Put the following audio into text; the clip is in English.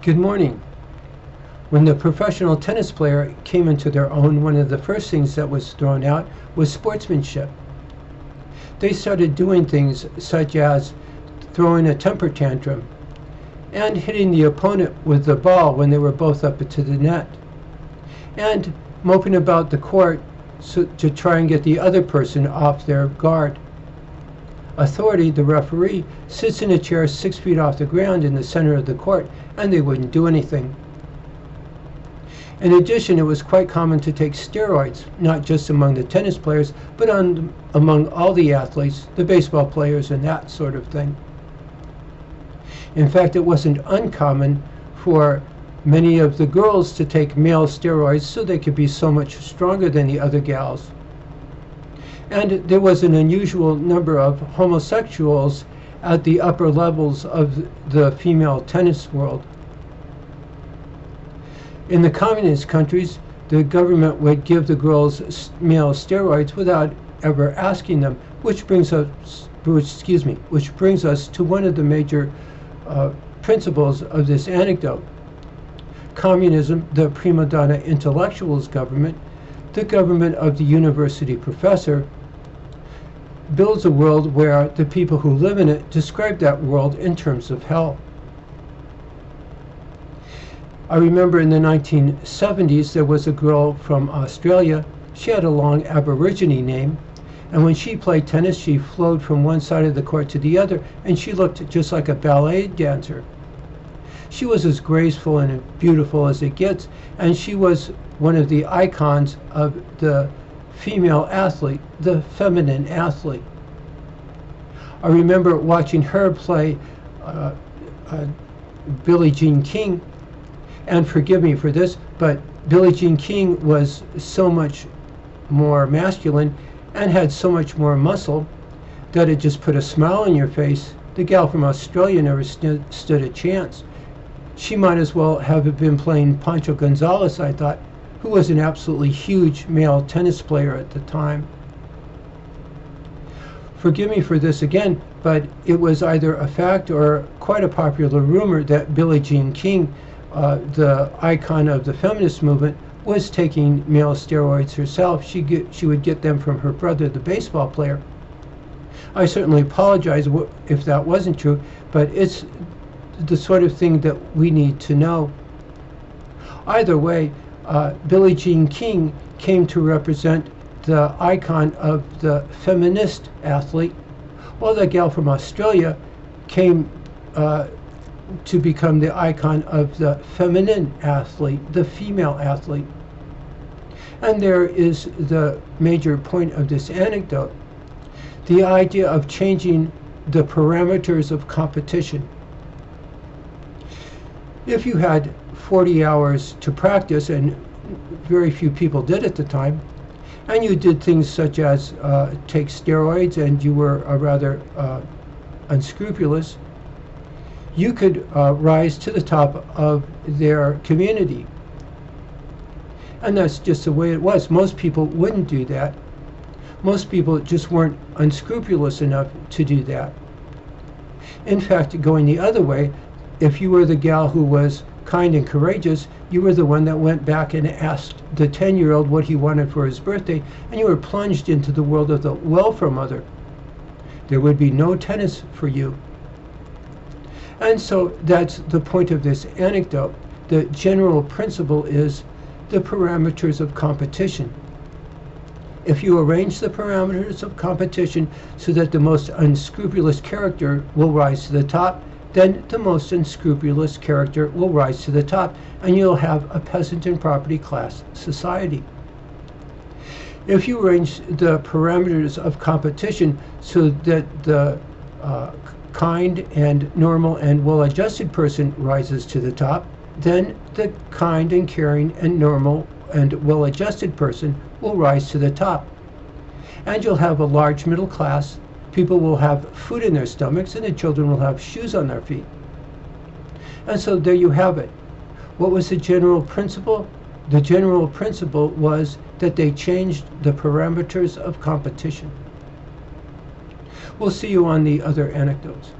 Good morning. When the professional tennis player came into their own, one of the first things that was thrown out was sportsmanship. They started doing things such as throwing a temper tantrum and hitting the opponent with the ball when they were both up to the net, and moping about the court to try and get the other person off their guard. Authority, the referee, sits in a chair 6 feet off the ground in the center of the court, and they wouldn't do anything. In addition, it was quite common to take steroids, not just among the tennis players, but among all the athletes, the baseball players, and that sort of thing. In fact, it wasn't uncommon for many of the girls to take male steroids so they could be so much stronger than the other gals. And there was an unusual number of homosexuals at the upper levels of the female tennis world. In the communist countries, the government would give the girls male steroids without ever asking them, which brings us to one of the major principles of this anecdote. Communism, the prima donna intellectuals government, the government of the university professor, builds a world where the people who live in it describe that world in terms of hell. I remember in the 1970s there was a girl from Australia. She had a long Aborigine name, and when she played tennis she flowed from one side of the court to the other, and she looked just like a ballet dancer. She was as graceful and beautiful as it gets, and she was one of the icons of the female athlete, the feminine athlete. I remember watching her play Billie Jean King, and forgive me for this, but Billie Jean King was so much more masculine and had so much more muscle that it just put a smile on your face. The gal from Australia never stood a chance. She might as well have been playing Pancho Gonzalez, I thought, who was an absolutely huge male tennis player at the time. Forgive me for this again, but it was either a fact or quite a popular rumor that Billie Jean King, the icon of the feminist movement, was taking male steroids herself. She would get them from her brother, the baseball player. I certainly apologize if that wasn't true, but it's the sort of thing that we need to know. Either way, Billie Jean King came to represent the icon of the feminist athlete, while the gal from Australia came to become the icon of the feminine athlete, the female athlete. And there is the major point of this anecdote, the idea of changing the parameters of competition. If you had 40 hours to practice, and very few people did at the time, and you did things such as take steroids, and you were rather unscrupulous, you could rise to the top of their community. And that's just the way it was. Most people wouldn't do that. Most people just weren't unscrupulous enough to do that. In fact, going the other way, if you were the gal who was kind and courageous, you were the one that went back and asked the 10-year-old what he wanted for his birthday, and you were plunged into the world of the welfare mother. There would be no tennis for you. And so that's the point of this anecdote. The general principle is the parameters of competition. If you arrange the parameters of competition so that the most unscrupulous character will rise to the top, then the most unscrupulous character will rise to the top, and you'll have a peasant and property class society. If you arrange the parameters of competition so that the kind and normal and well-adjusted person rises to the top, then the kind and caring and normal and well-adjusted person will rise to the top. And you'll have a large middle class. People will have food in their stomachs, and the children will have shoes on their feet. And so there you have it. What was the general principle? The general principle was that they changed the parameters of competition. We'll see you on the other anecdotes.